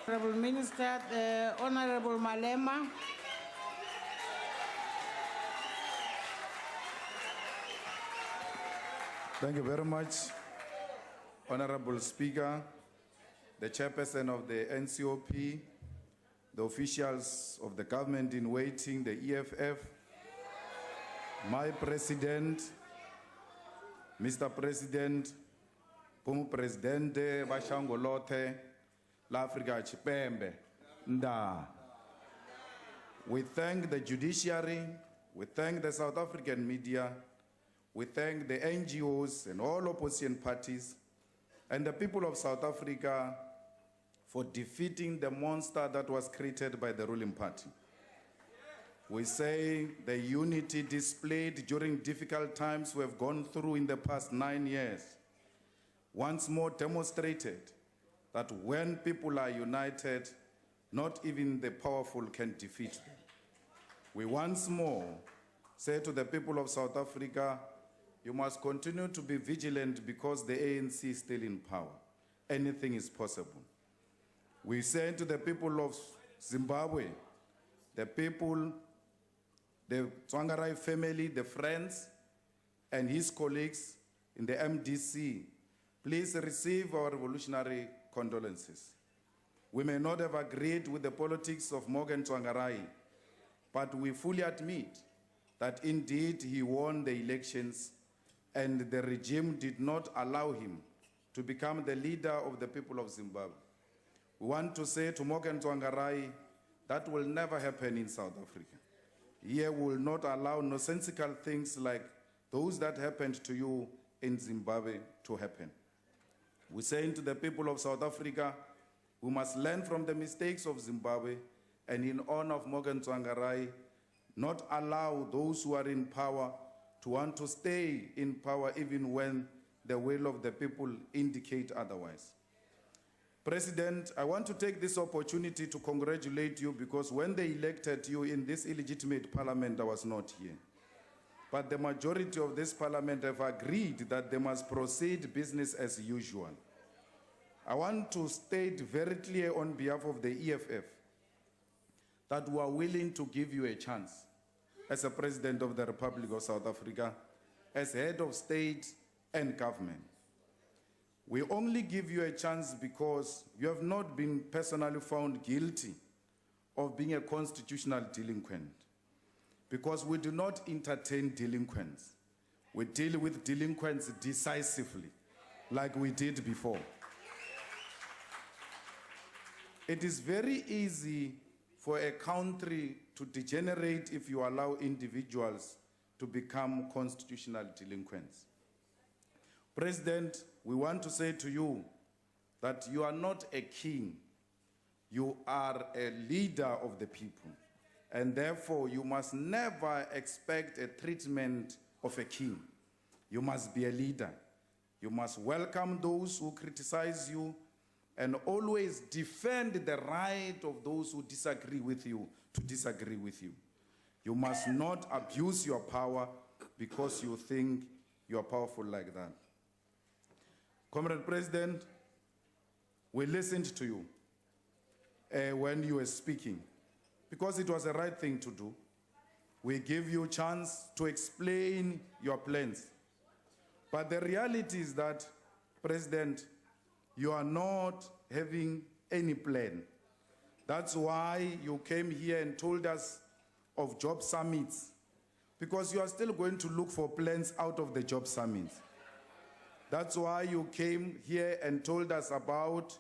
Honorable Minister, Honorable Malema. Thank you very much, Honorable Speaker, the Chairperson of the NCOP, the officials of the government in waiting, the EFF, my President, Mr. President, Pumu Presidente, Bashangolote, l'Africa Chipembe, Nda. We thank the judiciary, we thank the South African media, we thank the NGOs and all opposition parties and the people of South Africa for defeating the monster that was created by the ruling party. We say the unity displayed during difficult times we have gone through in the past 9 years once more demonstrated that when people are united, not even the powerful can defeat them. We once more say to the people of South Africa, you must continue to be vigilant because the ANC is still in power. Anything is possible. We say to the people of Zimbabwe, the people, the Tsvangirai family, the friends, and his colleagues in the MDC, please receive our revolutionary condolences. We may not have agreed with the politics of Morgan Tsvangirai, but we fully admit that indeed he won the elections and the regime did not allow him to become the leader of the people of Zimbabwe. We want to say to Morgan Tsvangirai, that will never happen in South Africa. Here we will not allow nonsensical things like those that happened to you in Zimbabwe to happen. We're saying to the people of South Africa, we must learn from the mistakes of Zimbabwe and in honor of Morgan Tsvangirai, not allow those who are in power to want to stay in power even when the will of the people indicate otherwise. President, I want to take this opportunity to congratulate you because when they elected you in this illegitimate parliament, I was not here. But the majority of this parliament have agreed that they must proceed business as usual. I want to state very clear on behalf of the EFF that we are willing to give you a chance as a President of the Republic of South Africa, as head of state and government. We only give you a chance because you have not been personally found guilty of being a constitutional delinquent. Because we do not entertain delinquents. We deal with delinquents decisively, like we did before. It is very easy for a country to degenerate if you allow individuals to become constitutional delinquents. President, we want to say to you that you are not a king. You are a leader of the people. And therefore, you must never expect a treatment of a king. You must be a leader. You must welcome those who criticize you and always defend the right of those who disagree with you to disagree with you. You must not abuse your power because you think you are powerful like that. Comrade President, we listened to you when you were speaking because it was the right thing to do. We give you a chance to explain your plans. But the reality is that, President, you are not having any plan. That's why you came here and told us of job summits, because you are still going to look for plans out of the job summits. That's why you came here and told us about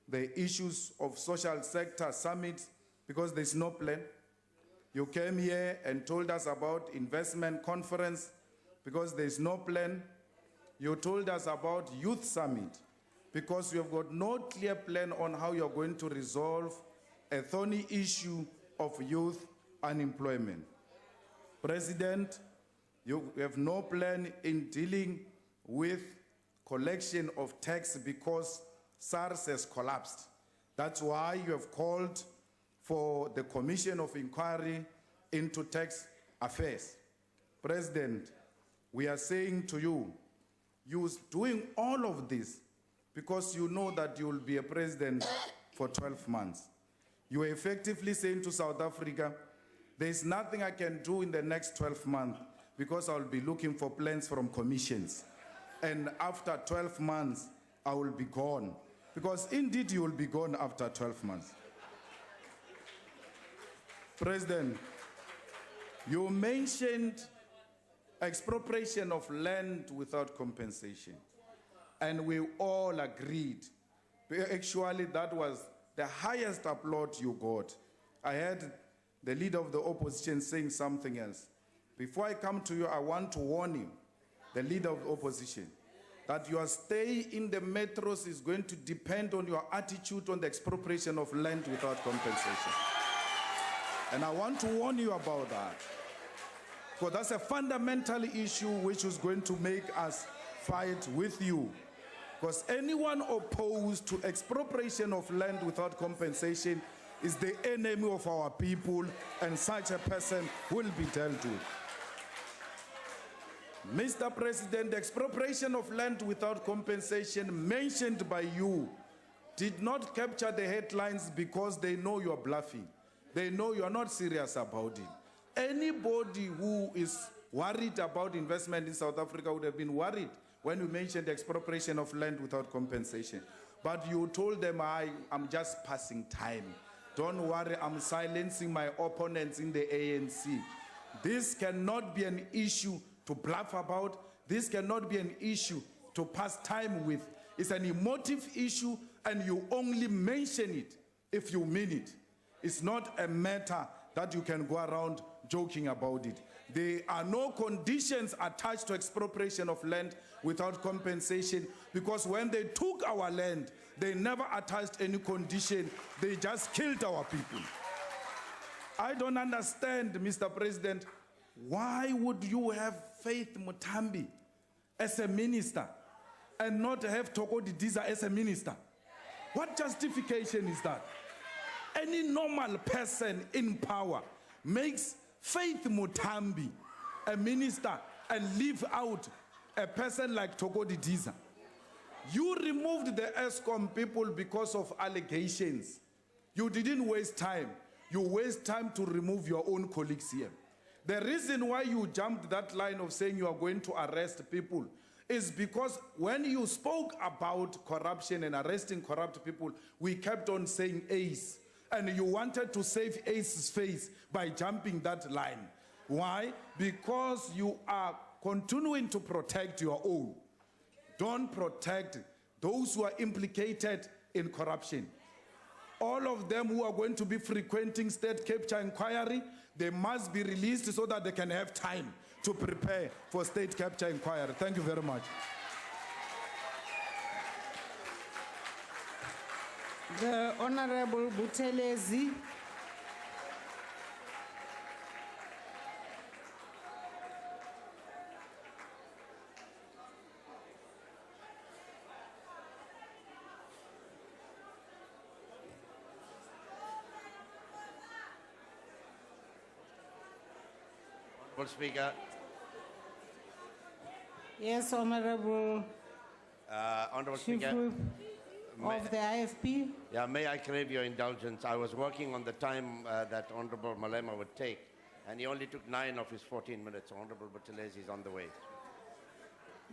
the issues of social sector summit, because there's no plan. You came here and told us about investment conference, because there's no plan. You told us about youth summit, because you have got no clear plan on how you're going to resolve a thorny issue of youth unemployment. President, you have no plan in dealing with collection of tax because SARS has collapsed. That's why you have called for the Commission of Inquiry into Tax Affairs. President, we are saying to you, you're doing all of this because you know that you will be a president for 12 months. You are effectively saying to South Africa, there's nothing I can do in the next 12 months because I'll be looking for plans from commissions. And after 12 months, I will be gone. Because indeed you will be gone after 12 months. President, you mentioned expropriation of land without compensation. And we all agreed. Actually, that was the highest applaud you got. I heard the leader of the opposition saying something else. Before I come to you, I want to warn you, the leader of the opposition, that your stay in the metros is going to depend on your attitude on the expropriation of land without compensation. And I want to warn you about that. Because that's a fundamental issue which is going to make us fight with you. Because anyone opposed to expropriation of land without compensation is the enemy of our people, and such a person will be dealt with. Mr. President, the expropriation of land without compensation mentioned by you did not capture the headlines because they know you're bluffing. They know you're not serious about it. Anybody who is worried about investment in South Africa would have been worried when you mentioned the expropriation of land without compensation. But you told them, I'm just passing time. Don't worry, I'm silencing my opponents in the ANC. This cannot be an issue to bluff about. This cannot be an issue to pass time with. It's an emotive issue, and you only mention it if you mean it. It's not a matter that you can go around joking about it. There are no conditions attached to expropriation of land without compensation, because when they took our land, they never attached any condition. They just killed our people. I don't understand, Mr. President, why would you have Faith Mutambi as a minister and not have Toko Didiza as a minister? What justification is that? Any normal person in power makes Faith Mutambi a minister and leave out a person like Toko Didiza. You removed the ESCOM people because of allegations. You didn't waste time. You waste time to remove your own colleagues here. The reason why you jumped that line of saying you are going to arrest people is because when you spoke about corruption and arresting corrupt people, we kept on saying ACE. And you wanted to save ACE's face by jumping that line. Why? Because you are continuing to protect your own. Don't protect those who are implicated in corruption. All of them who are going to be frequenting state capture inquiry, they must be released so that they can have time to prepare for state capture inquiry. Thank you very much. The Honorable Buthelezi. Honorable Speaker. Yes, Honorable Honorable Chief Speaker. Whip of the IFP. Yeah, may I crave your indulgence? I was working on the time that Honorable Malema would take, and he only took 9 of his 14 minutes. Honorable Buthelezi is on the way.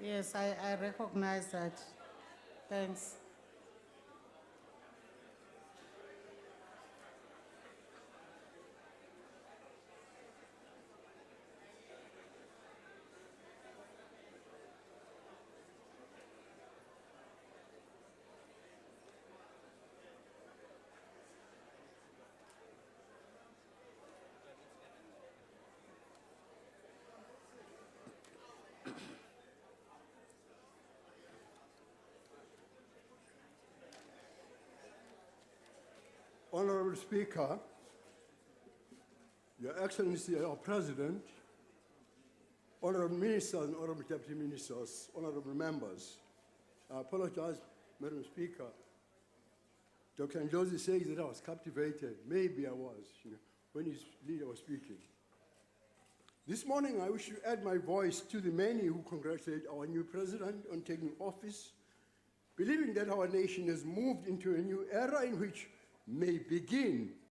Yes, I recognize that. Thanks. Honorable Speaker, Your Excellency, our President, Honorable Ministers and Honorable Deputy Ministers, Honorable Members, I apologize, Madam Speaker. Dr. Njosi says that I was captivated. Maybe I was, when his leader was speaking. This morning, I wish to add my voice to the many who congratulate our new president on taking office believing that our nation has moved into a new era in which may begin